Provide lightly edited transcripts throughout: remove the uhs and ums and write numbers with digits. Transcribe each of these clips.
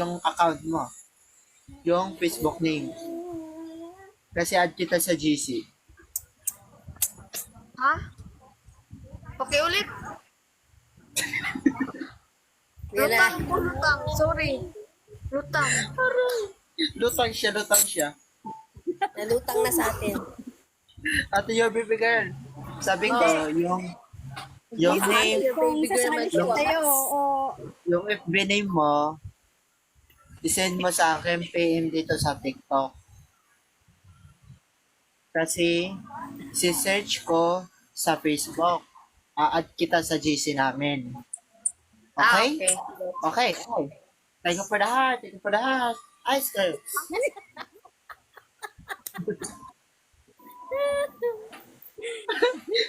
yung account mo. Yung Facebook name. Kasi add kita sa GC. Ha? Okay, ulit. Yan na. Lutang po, lutang. Sorry. Lutang. Lutang siya. Nalutang na sa atin. Ate your baby girl. Sabi ko, yung name, Kung sasali siya tayo, yung FB name mo, isend mo sa akin PM dito sa TikTok. Kasi, si-search ko sa Facebook. A-add kita sa GC namin. Okay? Okay. Okay. Thank you for the heart. Thank you for the heart. Ice girl.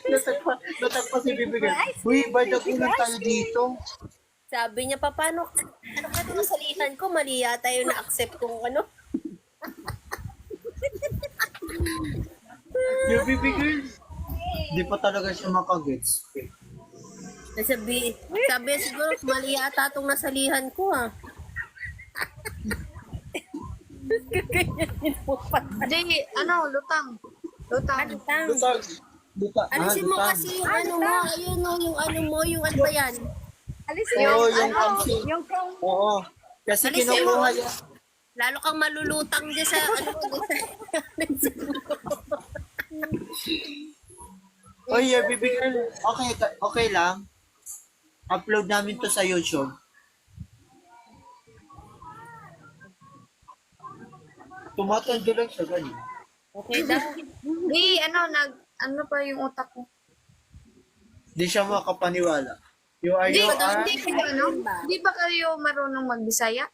Natag pa si Bibi girl. Uy, badakunan tayo dito. sabi niya pa, paano, ano ka ito nasalihan ko? Mali yata yung na-accept kong ano. Yung Bibi girl. Di pa talaga siya makagets. Sabi siguro, mali yata itong nasalihan ko ah. Kaganyanin mo pa. Hindi, lutang. Lutang. Ano tang? Lutang. Alisin mo kasi yung ano mo, ayun o, yung ano mo, yung ano ba yan? Alisin Oo, yung, yung pansi. yung kung Oo. Kasi Alisin kinukuha mo. niya. Lalo kang malulutang dyan sa ano mo. Oy, yeah, Bibi girl. Okay lang. Upload namin to sa YouTube. Tumatanda lang siya ganun. Okay daw. Di, ano pa yung utak ko? Di siya makapaniwala. You are, Hindi, you are. hindi ba kayo marunong magbisaya?